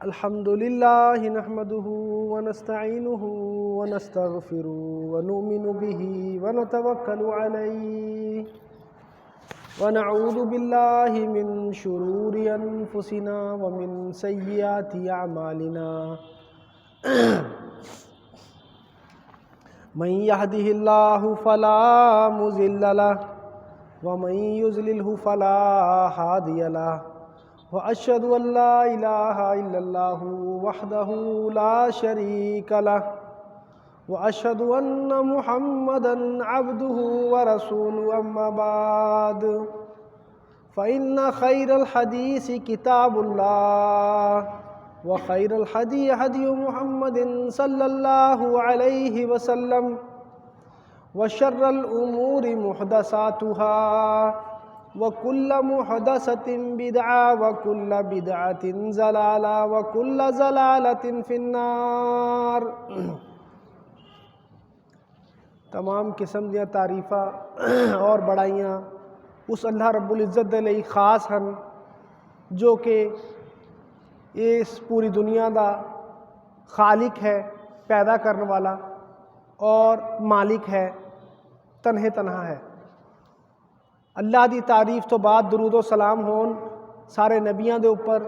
अल्हम्दुलिल्लाहि नहमदुहु व नस्तईनुहु व नस्तगफिरुहु व नुमिनु बिही व नतवक्कलु अलैहि व नऊज़ु बिल्लाहि मिन शुरूरि अनफुसिना व मिन सय्यिआति अमालिना मन यहदिहिल्लाहु फला मुज़िल्ल लहु व मन युज़लिल्हु फला हादिय लहु व अशहदु अल्ला इलाहा इल्लल्लाहु वहदहु ला शरीका लहु व अशहदु अन्न मुहम्मदन अब्दुहु व रसूलुहु अम्मा बाद फ़इन्न खैरल हदीस किताबुल्लाह व खैरल हदी हदी मुहम्मदिन सल्लल्लाहु अलैहि वसल्लम व शर्रल उमूरि मुहदसातुहा व कुल्ल मुहदसतिन बिदअ व कुल्ल बिदअतिन ज़लाला व कुल्ल ज़लालतिन फिन्नार। तमाम किस्म दी तारीफ़ा और बड़ाइयाँ उस अल्लाह रब्बुल इज़्ज़त दे लई खास हन जो कि इस पूरी दुनिया दा खालिक है, पैदा करने वाला और मालिक है, तन्हे तन्हा है। अल्लाह दी तारीफ़ तो बाद दुरूद व सलाम होन सारे नबियां दे ऊपर,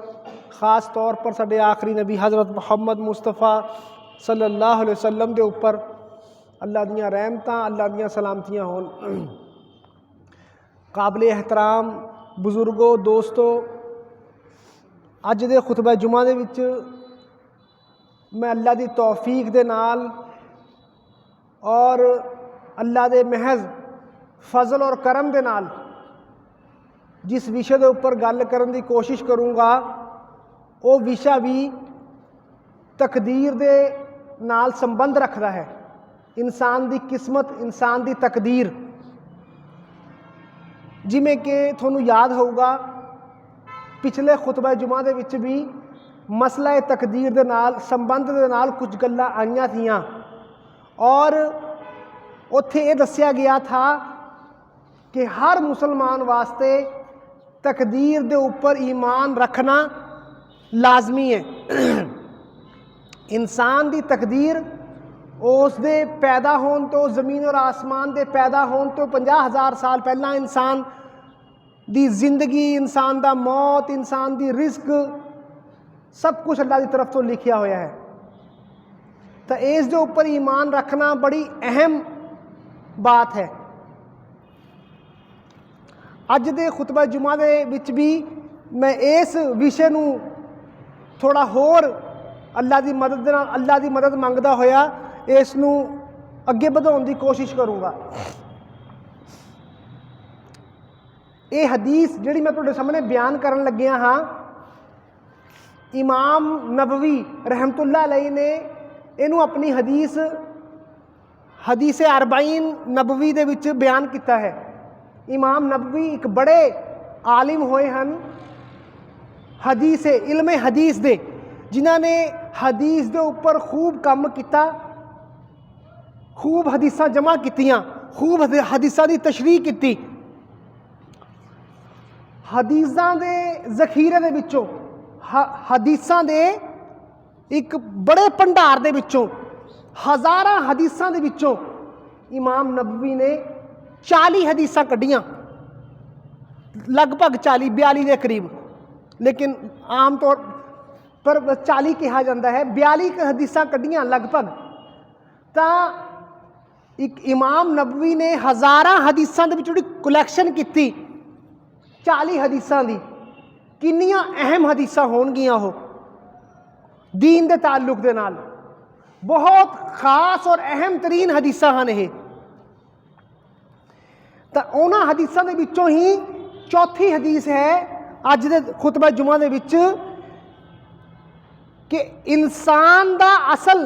ख़ास तौर पर साडे आखिरी नबी हज़रत मुहम्मद मुस्तफ़ा सल्लल्लाहु अलैहि वसल्लम दे ऊपर अल्लाह दियां रहमतां, अल्लाह दियां सलामतियां होन। काबिल एहतराम बुज़ुर्गो, दोस्तों, अज दे खुतबा जुमा दे विच मैं अल्लाह दी तौफीक दे नाल और अल्लाह दे महज फजल और करम दे नाल जिस विषय के ऊपर गल करन दी कोशिश करूँगा वो विषय भी तकदीर दे नाल संबंध रखता है। इंसान दी किस्मत, इंसान दी तकदीर। जिमें कि थोनू याद होगा पिछले खुतबा जुमा दे विच भी मसला तकदीर दे नाल संबंध दे नाल कुछ गल्लां आईयां थियां और उत्थे ये दस्या गया था कि हर मुसलमान वास्ते तकदीर दे ऊपर ईमान रखना लाजमी है। इंसान दी तकदीर उस दे पैदा होने तो, ज़मीन और आसमान दे पैदा होने तो 50,000 साल पहला इंसान दी जिंदगी, इंसान दा मौत, इंसान दी रिस्क सब कुछ अल्लाह की तरफ तो लिखिया होया है। तो इस दे ऊपर ईमान रखना बड़ी अहम बात है। अज दे खुतबा जुमा दे विच भी मैं इस विषय नू थोड़ा होर अल्लाह की मदद नाल, अल्लाह की मदद मंगदा होया इस नू अगे बढ़ाने की कोशिश करूँगा। ये हदीस जिहड़ी मैं तुहाडे सामने बयान करन लग्गिया हाँ, इमाम नबवी रहमतुल्लाह अलैहि ने इनू अपनी हदीस अरबाइन नबवी दे विच बयान किया है। इमाम नबवी एक बड़े आलिम होए हन इल्मे हदीस दे, जिन्हां ने हदीस दे ऊपर खूब काम किया, खूब हदीसां जमा कीतियां, खूब हदीसां दी तशरीह की। हदीसां दे जखीरे दे विचों, हदीसां दे एक बड़े भंडार दे विचों, हज़ारां हदीसां दे विचों इमाम नबवी ने 40 हदीसां कढ़ियां, लगभग 42 के करीब, लेकिन आम तौर पर 40 कहा जाता है। 42 हदीसां कढ़ियां लगभग। तो एक इमाम नबवी ने हज़ारां हदीसां दे विचों कलैक्शन की 40 हदीसां दी। किन्नियां अहम हदीसां होणगियां हो दीन दे ताल्लुक दे नाल, बहुत खास और अहम तरीन हदीसां हैं ये। तो उन्हां हदीसां दे विचों ही चौथी हदीस है अज दे खुतबा जुमा दे विच कि इंसान दा असल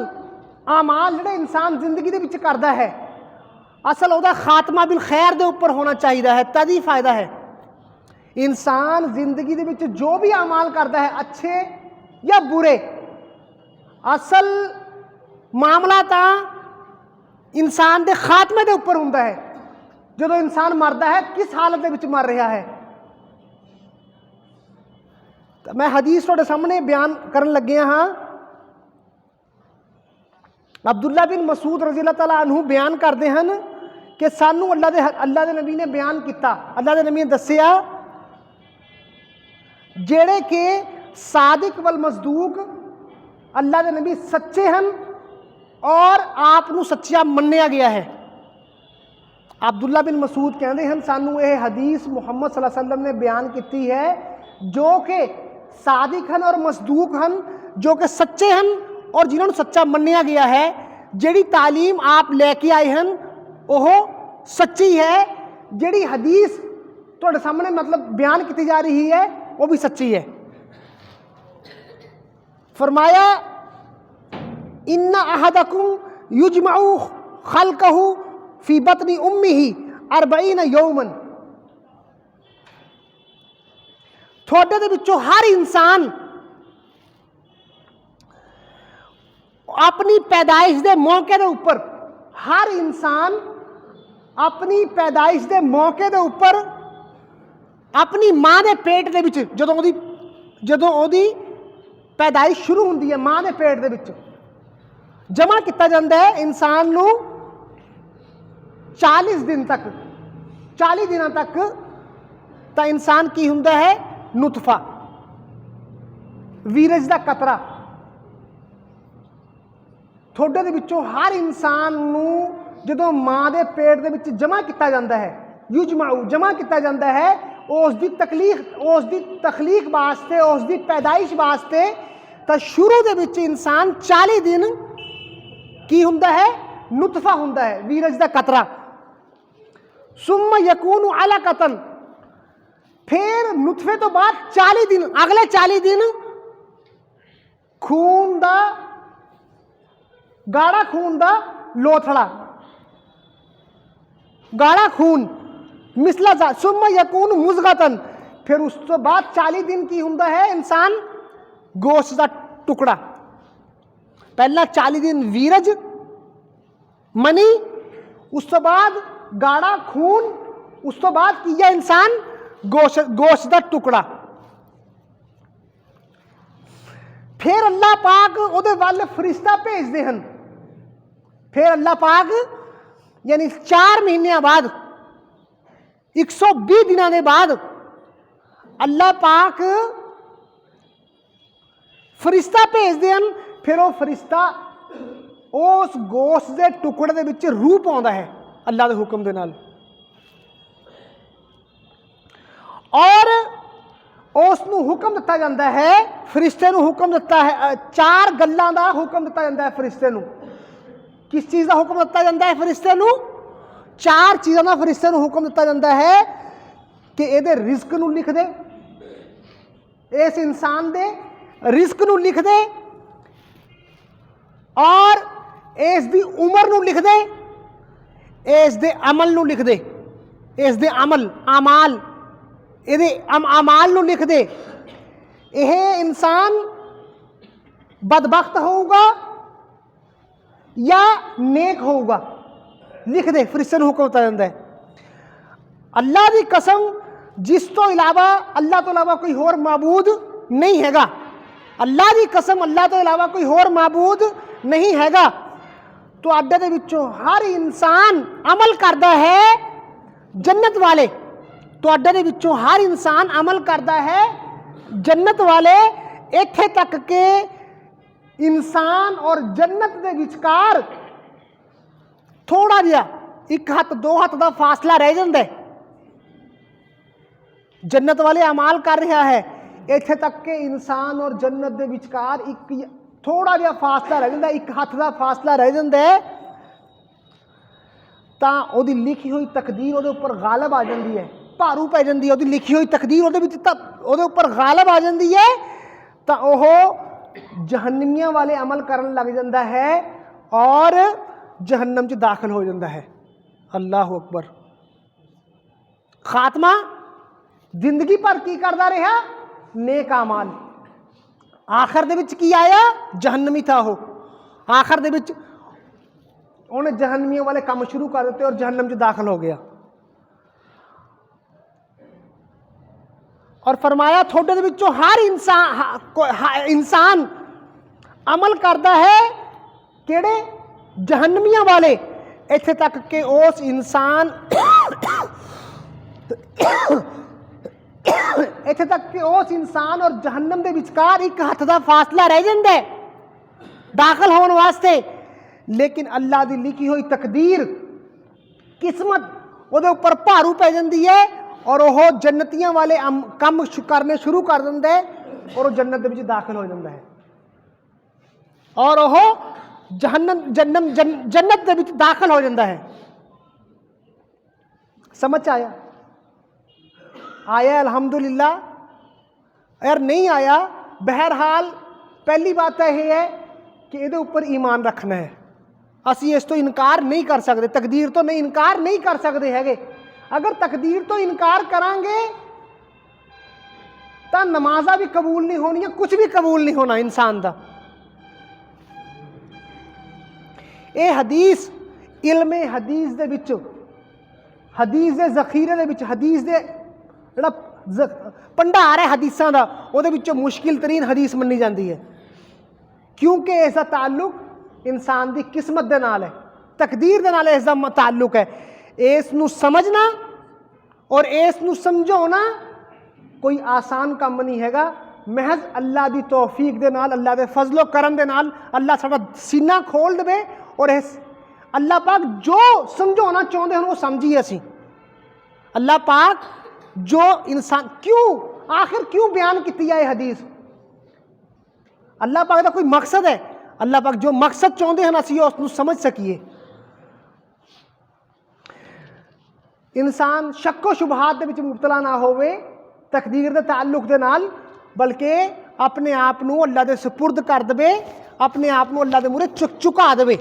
आमाल जिहड़े इंसान जिंदगी दे विच करदा है, असल उहदा खात्मा बिल खैर दे ऊपर होना चाहिए है, तदी फायदा है। इंसान जिंदगी दे विच जो भी अमाल करता है, अच्छे या बुरे, असल मामला तो इंसान के खात्मे के उपर हुंदा है। जो इंसान मरदा है किस हालत दे विच मर रहा है। मैं हदीस तुहाडे सामने बयान करन लग्या हाँ। अब्दुल्ला बिन मसूद रज़ी अल्लाह तआला अन्हु बयान करते हैं कि सानू अल्लाह दे नबी ने बयान किया, अल्लाह के नबी ने दसिया जेड़े के सादिक वल मसदूक अल्लाह के नबी सच्चे हैं और आप सच्चा मन्निया गया है। अब्दुल्ला बिन मसूद कहते हैं सानू ये हदीस मुहम्मद सल्लल्लाहु अलैहि वसल्लम ने बयान की है जो कि सादिक हैं और मसदूक हैं, जो कि सच्चे हैं और जिन्होंने सच्चा मन्निया गया है। जिहड़ी तालीम आप लैके आए हैं वह सच्ची है, जिहड़ी हदीस तुहाडे सामने मतलब बयान की जा रही है वह भी सच्ची है। फरमाया इन्ना अहदकुम युजमउ खल्कहु फी बतनी उम्मिही अरबईन यौमन, थोड़े दे विचों हर इंसान अपनी पैदाइश के मौके के उपर, हर इंसान अपनी पैदाइश के मौके के उपर अपनी माँ के पेट के विच जदों ओदी पैदाइश शुरू होंदी है माँ के पेट के विच जमा किया जाता है इंसान नू 40 दिन तक, 40 दिनों तक तो इंसान की हुंदा है नुतफा, वीरज का कतरा। थोड़े दे विचों हर इंसान नू जदों माँ के पेट के विच जमा किया जाता है, युजमाऊ जमा किया जाता है, उसकी तखलीक वास्ते, उसकी पैदाइश वास्ते, तो शुरू के विच इंसान 40 दिन की हुंदा है नुतफा हुंदा है, वीरज का कतरा। सुम्मा यकून अलकतन, फिर नुतफे तो बाद 40 दिन, अगले 40 दिन खून दा, गाढ़ा खून दा लोथड़ा, गाढ़ा खून मिसला सुम्मा यकून मुज़गतन, फिर उस तो बाद 40 दिन की हुंदा है इंसान गोश्त का टुकड़ा। पहला 40 दिन वीरज मनी, उस तो बाद गाढ़ा खून, उस तो बाद किया इंसान गोश्त का टुकड़ा। फिर अल्लाह पाक उहदे वल फरिश्ता भेजते हैं, फिर अल्लाह पाक यानी 4 महीनों बाद 120 दिनों के बाद अल्लाह पाक फरिश्ता भेजते हैं, फिर वो फरिश्ता उस गोश्त के टुकड़े के विच रूह पाउंदा है अल्लाह के हुक्म दे नाल, और उसनूं हुक्म दिता जाता है, फरिश्ते नूं हुक्म दिता है, 4 गल्लां दा हुक्म दिता जाता है फरिश्ते नूं। किस चीज़ का हुक्म दिता जाता है फरिश्ते नूं? 4 चीज़ों का फरिश्ते नूं हुक्म दिता जाता है कि इहदे रिज़्क नूं लिख दे, इस इंसान दे रिज़्क नूं लिख दे, और इस दी उम्र नूं लिख दे, इस दे अमल नूं लिख दे, इस दे अमल आमाल, इहदे अमाल नूं लिख दे। यह इंसान बदबख्त होगा या नेक होगा, लिख दे, फरिश्ते नूं हुक्म दिता जाता है। अल्लाह की कसम, जिस तो इलावा अल्लाह तो इलावा कोई होर माबूद नहीं हैगा, अल्लाह की कसम अल्लाह तो इलावा कोई होर माबूद नहीं हैगा। तो अड्डे दे विचों हर इंसान अमल करता है जन्नत वाले, तो अड्डे दे विचों हर इंसान अमल करता है जन्नत वाले, इत्थे तक के इंसान और जन्नत के विचकार थोड़ा जिहा 1 हथ 2 हथ का फासला रह जाता है। जन्नत वाले अमाल कर रहा है, इत्थे तक के इंसान और जन्नत के विचकार एक थोड़ा जिहा फासला रह जाता है, 1 हथ का फासला रह जाता है, तो उसकी लिखी हुई तकदीर उसदे उपर गालिब आ जाती है, भारू पै जाती है, उसकी लिखी हुई तकदीर उसदे उपर गालिब आ जाती है, तो वह जहन्नमियां वाले अमल करन लग जाता है और जहन्नम च दाखिल हो जाता है। अल्लाह अकबर। खात्मा जिंदगी भर की करता रहा? नेक अमाल। आखिर दे विच की आया? जहन्नमी था वो, आखिर दे विच उन्हें जहन्नमियों वाले काम शुरू कर दिते और जहन्नम च दाखिल हो गया। और फरमाया थोड़े दे विचों हर इंसान अमल करता है किहड़े जहन्नमियां वाले, इत्थे तक कि उस इंसान इत्थे तक कि उस इंसान और जहन्नम के विचकार एक हथ का फासला रह जाता है दाखिल होने वास्ते। लेकिन अल्लाह की लिखी हुई तकदीर किस्मत उहदे उपर भारू पै जाती है और वह जन्नतियां वाले काम करने शुरू कर देंदा है और वह जन्नत दे विच दाखिल हो जाता है और वह जन्नत दे विच दाखिल हो जाता है। समझ आया? आया अल्हम्दुलिल्लाह? यार नहीं आया, बहरहाल पहली बात यह है कि ये ऊपर ईमान रखना है। असी इस तो इनकार नहीं कर सकते, तकदीर तो नहीं इनकार नहीं कर सकते है। अगर तकदीर तो इनकार करांगे तो नमाजा भी कबूल नहीं होनी, कुछ भी कबूल नहीं होना इंसान का। ये हदीस इल्मे हदीस दे विच, हदीस दे ज़खीरे दे विच, हदीस दे जिहड़ा भंडार है हदीसां दा, उहदे विचों मुश्किल तरीन हदीस मन्नी जाती है, क्योंकि इसका ताल्लुक इंसान की किस्मत दे नाल है, तकदीर दे नाल इसका ताल्लुक है। इसनूं समझना और इसनूं समझाना कोई आसान काम नहीं हैगा। महज अल्लाह की तौफीक दे नाल, अल्लाह के फजलो करम दे नाल अल्लाह साडा सीना खोल दे और इस अल्लाह पाक जो समझाना चाहते हैं वो समझिए। असी अल्लाह पाक जो इंसान आखिर क्यों बयान की है हदीस, अल्लाह पाक का कोई मकसद है। अल्लाह पाक जो मकसद चाहते हैं असी उसनूं समझ सकीए। इंसान शक्को शुबहात दे विच मुबतला ना होवे तकदीर दे ताल्लुक दे नाल, बल्कि अपने आप नूं अल्लाह दे सुपुर्द कर दे, अपने आप नूं अल्लाह दे मूहरे झुका दे।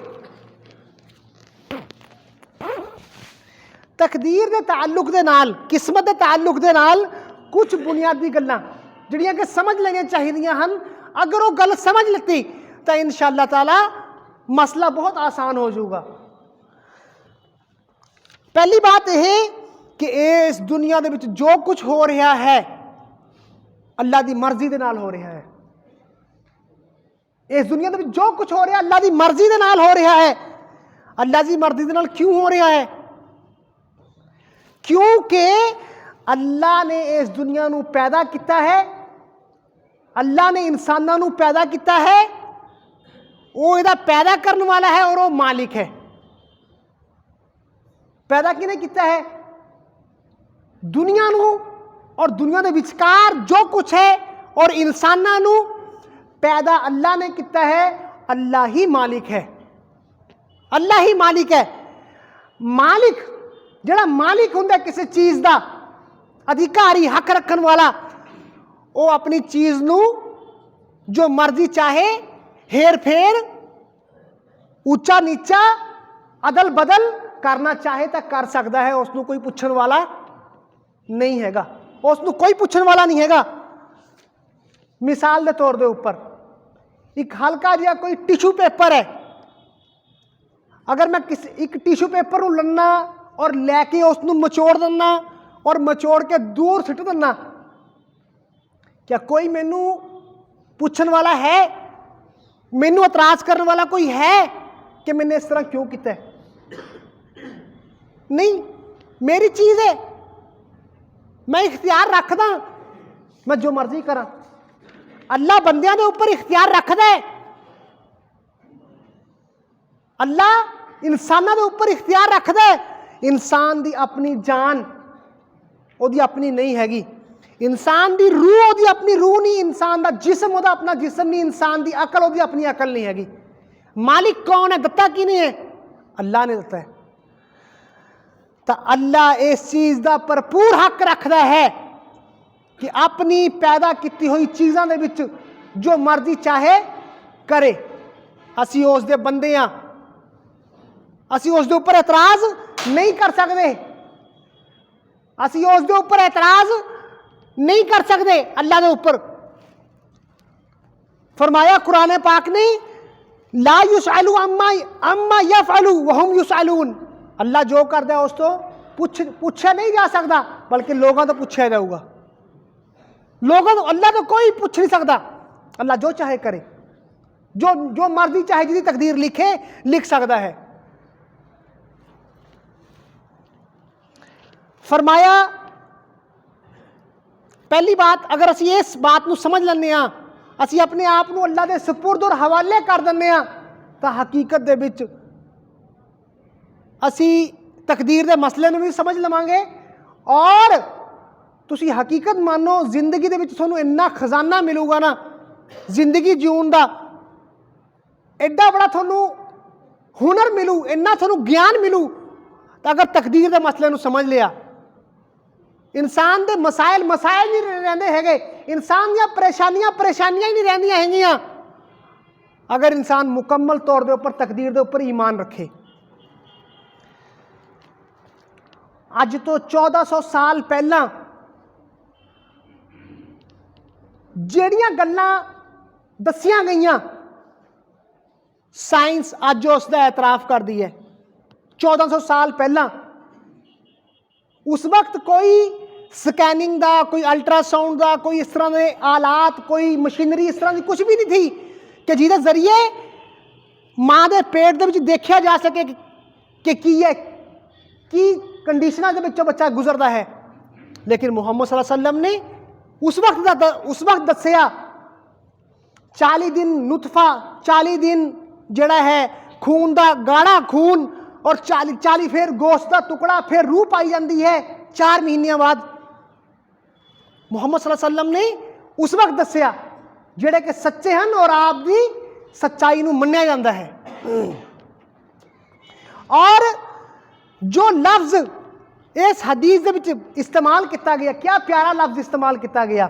तकदीर दे ताल्लुक दे नाल, किस्मत दे ताल्लुक दे नाल कुछ बुनियादी गल्लां जिहड़ियां कि समझ लेनियां चाहिदियां हन। अगर वो गल समझ लेती तो इंशाअल्लाह ताला मसला बहुत आसान हो जाऊगा। पहली बात यह कि इस दुनिया दे विच जो कुछ हो रहा है अल्लाह की मर्जी दे नाल हो रहा है। इस दुनिया दे विच जो कुछ हो रहा अल्लाह की मर्जी दे नाल हो रहा है। अल्लाह की मर्जी दे नाल क्यों हो रहा है? क्योंकि अल्लाह ने इस दुनिया नूं पैदा किया है, अल्लाह ने इंसानों नूं पैदा किया है, वो इहदा पैदा करने वाला है और वो मालिक है। पैदा किने किया है? दुनिया नूं और दुनिया के विचकार जो कुछ है और इंसानों नूं पैदा अल्लाह ने किया है। अल्लाह ही मालिक है, अल्लाह ही मालिक है। मालिक जिहड़ा मालिक हुंदा किसी चीज़ का अधिकारी हक रखने वाला, वो अपनी चीज़ नूं जो मर्जी चाहे हेर फेर ऊंचा नीचा अदल बदल करना चाहे तो कर सकता है। उसनूं कोई पूछण वाला नहीं हैगा, उसनूं कोई पूछण वाला नहीं हैगा। मिसाल के तौर के उपर एक हल्का जिहा कोई टिशू पेपर है, अगर मैं किसी एक टिशू पेपर को लन्ना और लैके उसनूं मचोड़ देना और मचोड़ के दूर सुट देना, क्या कोई मैनू पूछण वाला है, मैनू एतराज करने वाला कोई है कि मैंने इस तरह क्यों किया? नहीं, मेरी चीज़ है, मैं इख्तियार रखदा, मैं जो मर्जी करा। अल्लाह बंदियां दे उपर इख्तियार रखदा है, अल्लाह इंसानां दे उपर इख्तियार रखदा है। इंसान दी अपनी जान ओदी अपनी नहीं हैगी, इंसान दी रूह ओदी अपनी रूह नहीं, इंसान दा जिस्म ओदा अपना जिस्म नहीं, इंसान दी अकल ओदी अपनी अकल नहीं हैगी। मालिक कौन है? दत्ता किने है? अल्लाह ने दिता है। तो अल्लाह इस चीज़ का भरपूर हक रखता है कि अपनी पैदा की हुई चीज़ों के विच जो मर्जी चाहे करे। असी उस दे बंदे हाँ, असी उस दे उपर एतराज नहीं कर सकते, असी उस दे उपर एतराज नहीं कर सकते। अल्लाह के उपर फरमाया कुरान पाक ने, ला युसअलु अम्मा यफअलु वहुम युसअलून। अल्लाह जो करता है उस तो पूछा नहीं जा सकता, बल्कि लोगों तो पूछा जाऊगा। लोगों तो अल्लाह तो कोई पूछ नहीं सकता, अल्लाह जो चाहे करे, जो जो मर्जी चाहे जिसकी तकदीर लिखे लिख सकता है। फरमाया पहली बात, अगर असी इस बात को समझ लें, असी अपने आप को अल्लाह के सुपुर्द और हवाले कर दें, तो हकीकत दे विच असी तकदीर के मसले में भी समझ लवांगे। और तुसी हकीकत मानो जिंदगी दे विच तुहानूं इन्ना खजाना मिलूगा ना जिंदगी जीवन का, एडा बड़ा तुहानूं हुनर मिलू, इन्ना तुहानूं ज्ञान मिलू, तो अगर तकदीर के मसले को समझ लिया, इंसान के मसाइल मसाइल नहीं रहते हैगे, इंसान दी परेशानियां परेशानियां ही नहीं रहंदियां हैगियां, अगर इंसान मुकम्मल तौर के उपर तकदीर के उपर ईमान रखे। अज तो 1400 साल पहला ਜਿਹੜੀਆਂ ਗੱਲਾਂ दसिया गई साइंस अज उसका एतराफ़ करती है। 1400 साल पहला उस वक्त कोई स्कैनिंग का, कोई अल्ट्रासाउंड का, कोई इस तरह के आलात, कोई मशीनरी इस तरह की कुछ भी नहीं थी कि जिसके जरिए माँ के पेट के देखा जा सके कि की है, की कंडीशनां दे विचों बच्चा गुजरता है। लेकिन मुहम्मद सल्लल्लाहु अलैहि वसल्लम ने उस वक्त दसिया 40 दिन नुतफा, 40 दिन जड़ा है खून का गाढ़ा खून, और 40 फिर गोश्त का टुकड़ा, फिर रूह पाई जाती है 4 महीनों बाद। मुहम्मद सल्लल्लाहु अलैहि वसल्लम ने उस वक्त दसिया जेड़े कि सच्चे हैं और आपकी सच्चाई को मन्निया जाता है। और जो लफ्ज़ इस हदीस दे विच इस्तेमाल किया गया, क्या प्यारा लफ्ज़ इस्तेमाल किया गया।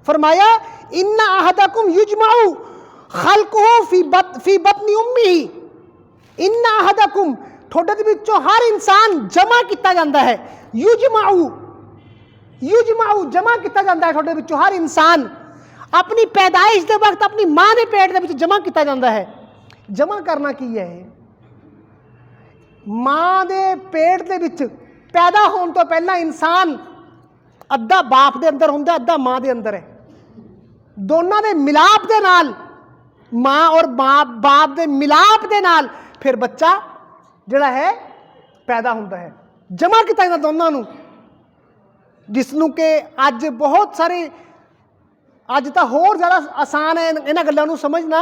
फरमाया इन्ना अहदकुम युजमाउ खल्कुहु फी बतनी उम्मीही, इन्ना अहदकुम ठोडे दे विचों हर इंसान जमा किया जाता है। युजमाउ जमा किया जाता है, ठोडे विचों हर इंसान अपनी पैदाइश के वक्त अपनी माँ के पेट के विच जमा किया जाता है। जमा करना की है, माँ के पेट के विच पैदा होने तो पहला इंसान अद्धा बाप के अंदर होंदा, अद्धा माँ के अंदर है। दोनों के मिलाप के नाल, माँ और बाप के मिलाप के नाल फिर बच्चा जिहड़ा है पैदा होता है। जमा किया जाता दोनों नूं, जिसनों के अज बहुत सारे, अज तो होर ज़्यादा आसान है इन्हां गल्लां नूं समझना।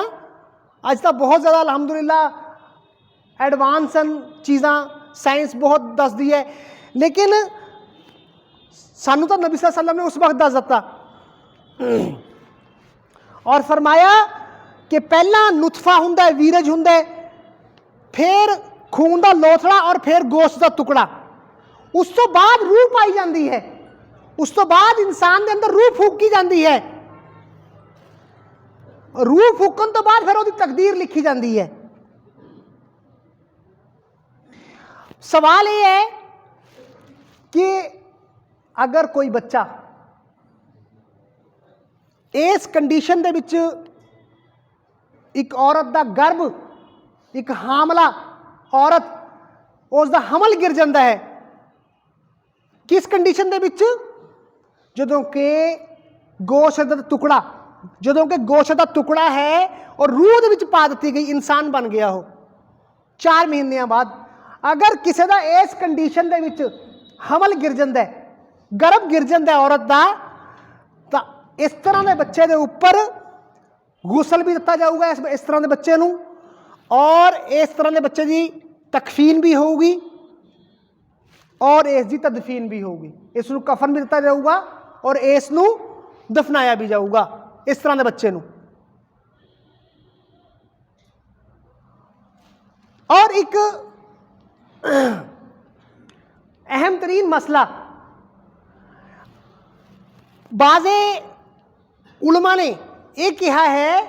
अज तो बहुत ज़्यादा अलहमदुलिल्लाह एडवांस चीज़ां साइंस बहुत दसदी है, लेकिन सानू तो नबी सल्लल्लाहु अलैहि वसल्लम ने उस वक्त दस दिता और फरमाया कि पहला नुतफा हुंदा है, वीरज हुंदा है, फिर खून का लोथड़ा और फिर गोश्त का टुकड़ा, उस तो बाद रूह पाई जाती है, उस तो बाद इंसान के अंदर रूह फूकी जाती है। रूह फूकन तो बाद फिर उसकी तकदीर लिखी जाती है। सवाल यह है कि अगर कोई बच्चा इस कंडीशन दे विच, एक औरत का गर्भ, एक हामला औरत, उसका हमल गिर जाता है, किस कंडीशन दे विच, जदों के गोश्त का टुकड़ा, जदों के गोश्त का टुकड़ा है और रूह दे विच पा दी गई, इंसान बन गया हो 4 महीनों बाद। अगर किसी का इस कंडीशन दे विच हमल गिर जाता है, गर्भ गिर जाता है औरत का, तो इस तरह के बच्चे के उपर गुसल भी दिता जाऊगा इस तरह के बच्चे नूं, और इस तरह के बच्चे की तकफीन भी होगी और इसकी तदफीन भी होगी। इसनूं कफन भी दिता जाऊगा और इसनूं दफनाया भी जाऊगा इस तरह के बच्चे नूं। और एक अहम तरीन मसला, बाज़े उलमा ने यह कहा है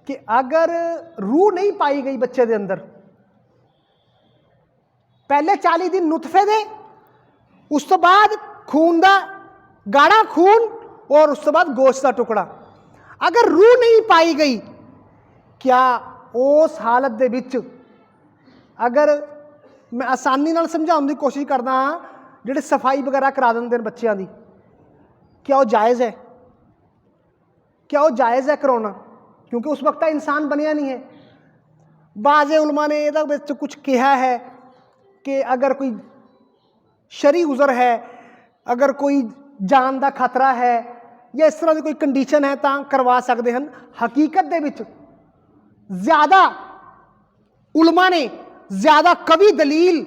कि अगर रूह नहीं पाई गई बच्चे के अंदर, पहले 40 दिन नुतफे दे, उस तो बाद खून का गाढ़ा खून और उस तो बाद गोश्त का टुकड़ा, अगर रूह नहीं पाई गई, क्या उस हालत दे विच, अगर मैं आसानी नाल समझाने की कोशिश करदा हाँ, जिहड़े सफाई वगैरह करा देंदे बच्चों की, क्या वो जायज़ है? क्या वो जायज़ है कराना? क्योंकि उस वक्त इंसान बनया नहीं है। बाज़ उलमा ने ਇਹਦਾ ਵਿੱਚ कुछ कहा है कि अगर कोई शरी उज़र है, अगर कोई जान का खतरा है या इस तरह की कोई कंडीशन है तो करवा सकते हैं। हकीकत दे विच ज़्यादा उलमा ने ज़्यादा कवी दलील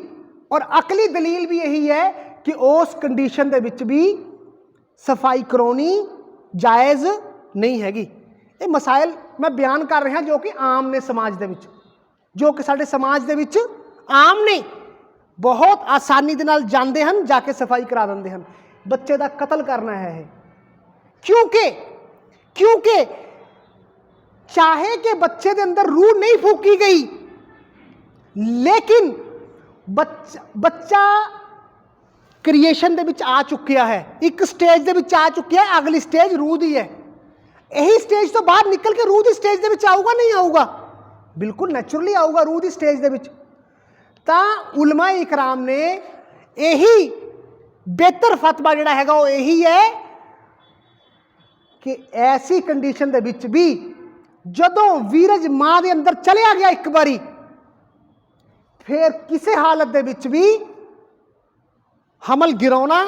और अकली दलील भी यही है कि उस कंडीशन दे विच भी सफाई करानी जायज़ नहीं हैगी। ये मसाइल मैं बयान कर रहा जो कि आम ने समाज दे विच, जो कि साडे समाज दे विच आम ने, बहुत आसानी दे नाल जांदे हन, जाके सफाई करा देंदे हन। बच्चे का कतल करना है क्योंकि चाहे कि बच्चे के अंदर रूह नहीं फूकी गई, लेकिन बच्चा क्रिएशन दे विच आ चुकिया है, एक स्टेज दे विच आ चुकिया है, अगली स्टेज रूह दी है। यही स्टेज तो बाहर निकल के रूह दी स्टेज दे विच आऊगा नहीं आऊगा? बिल्कुल नैचुरली आऊगा रूह दी स्टेज दे विच। तां उलमा इकराम ने यही बेहतर फतवा जिहड़ा हैगा वो यही है कि ऐसी कंडीशन दे विच भी जदों वीरज मां दे अंदर चलिया गया एक बारी, फिर किसी हालत दे विच भी हमल गिराना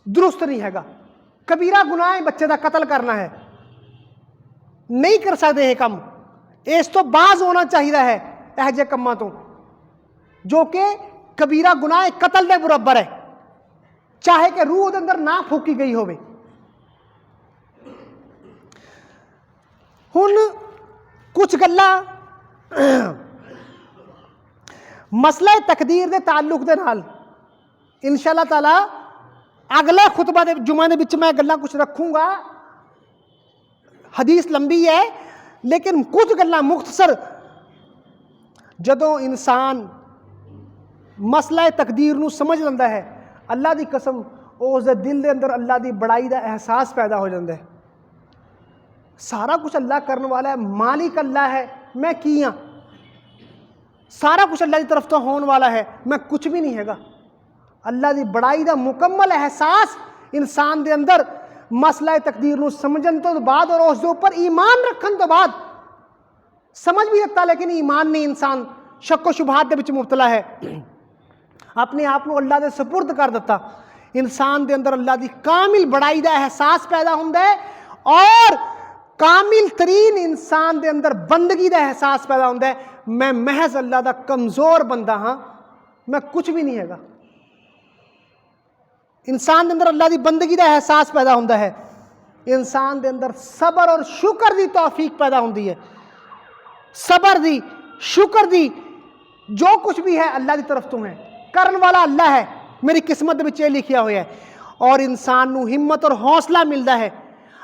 दुरुस्त नहीं हैगा। कबीरा गुनाह है बच्चे का कतल करना है, नहीं कर सकते ये काम। इस तो बाज होना चाहिए है यह जे कामों तो, जो कि कबीरा गुनाह कतल के बराबर है, चाहे कि रूह के अंदर ना फूकी गई होवे। हुण कुछ गल्लां मसला तकदीर के ताल्लुक दे नाल इंशाअल्लाह ताला अगला खुतबा दे जुमा दे विच मैं गल्लां कुछ रखूँगा। हदीस लंबी है लेकिन कुछ गल्लां मुख्तसर, जदों इंसान मसला तकदीर नूं समझ लैंदा है, अल्लाह की कसम उसके दिल के अंदर अल्लाह की बड़ाई का एहसास पैदा हो जाता है। सारा कुछ अल्लाह करने वाला है, मालिक अल्लाह है, मैं की हाँ, सारा कुछ अल्लाह की तरफ तो होने वाला है, मैं कुछ भी नहीं हैगा। अल्लाह की बड़ाई का मुकम्मल एहसास इंसान के अंदर मसला तकदीर नूं समझन तो बाद और उसके ऊपर ईमान रखन तो बाद समझ भी लगता, लेकिन ईमान नहीं, इंसान शक्को शुबहात दे विच मुबतला है, अपने आप को अल्लाह के सपुर्द कर दिता। इंसान के अंदर अल्लाह की कामिल बड़ाई का एहसास पैदा होता है और कामिल तरीन इंसान के अंदर बंदगी का एहसास पैदा होता है। मैं महज अल्लाह का कमज़ोर बंदा हाँ, मैं कुछ भी नहीं हैगा। इंसान के अंदर अल्लाह की बंदगी का एहसास पैदा होता है, इंसान के अंदर सबर और शुक्र की तौफीक पैदा होती है। सबर दी, शुक्र दी, जो कुछ भी है अल्लाह की तरफ तो है, करन वाला अल्लाह है, मेरी किस्मत में ये लिखा हुआ है। और इंसान को हिम्मत और हौसला मिलता है।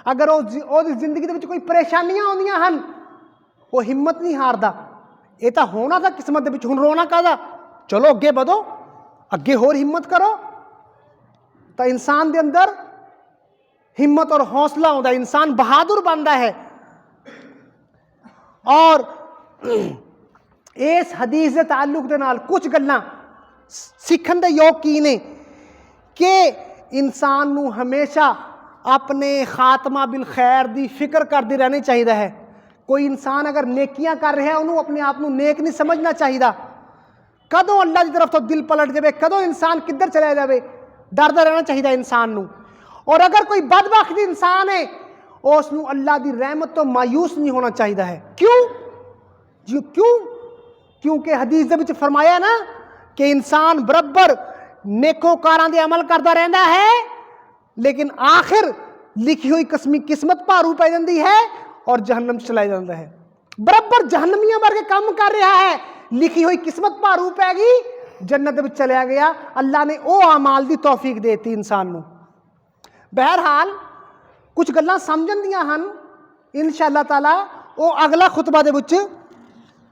अगर वो जिंदगी में कोई परेशानियां आउंदियां हन, वो हिम्मत नहीं हारदा। ये तो होना था किस्मत में, हुण रोना काहदा, चलो अगे बढ़ो, अगे होर हिम्मत करो। तो इंसान के अंदर हिम्मत और हौसला होता है, इंसान बहादुर बनता है। और इस हदीस के ताल्लुक दे नाल कुछ गल्लां सीखण दे योग की ने कि इंसान नूं हमेशा अपने खात्मा बिल खैर की फिक्र करते रहना चाहिए है। कोई इंसान अगर नेकियां कर रहा है, उन्होंने अपने आप को नेक नहीं समझना चाहिए। कदों अल्लाह की तरफ तो दिल पलट जाए, कदों इंसान किधर चला जाए, डरता रहना चाहिए इंसान को। और अगर कोई बदबख्त इंसान है, उसनू अल्लाह की रहमत तो मायूस नहीं होना चाहिए है। क्यों? क्योंकि हदीस दे विच फरमाया ना कि इंसान बराबर नेकोकारां दे अमल करता रहता है, लेकिन आखिर लिखी हुई किस्मत भारू पै जाती है और जहन्नम चला जाता है। बराबर जहन्नमियां वर्गे काम कर रहा है, लिखी हुई किस्मत भारू पैगी, जन्नत में चलिया गया। अल्लाह ने वो अमाल की तौफीक देती इंसान को। बहरहाल कुछ गल्लां समझन दियां हन, इंशाअल्लाह ताला वो अगला खुतबा दे विच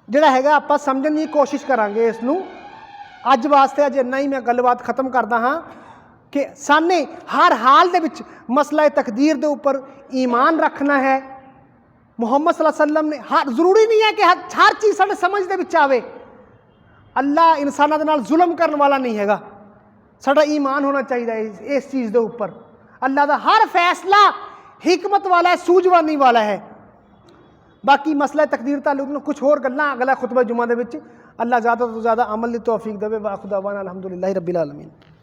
जिहड़ा हैगा आपां समझण की कोशिश करांगे। इसनूं अज वास्ते अज इन्ना ही मैं गलबात खत्म करदा हाँ कि साने हर हाल दे विच मसला तकदीर दे उपर ईमान रखना है। मुहम्मद सल्लल्लाहु अलैहि वसल्लम ने हर जरूरी नहीं है कि हर चीज़ साडे समझ दे विच आवे। अल्लाह इंसानां दे नाल जुल्म करने वाला नहीं हैगा। साडा ईमान होना चाहिए इस चीज़ के उपर। अल्लाह दा हर फैसला हिकमत वाला है, सूझवानी वाला है। बाकी मसला तकदीर ताल्लुक कुछ होर गल्लां अगला खुतबा जुमा दे विच। अल्लाह ज़्यादा तो ज़्यादा अमल दी तौफीक देवे। वाखुर दावाना अल्हम्दुलिल्लाहि रब्बिल आलमीन।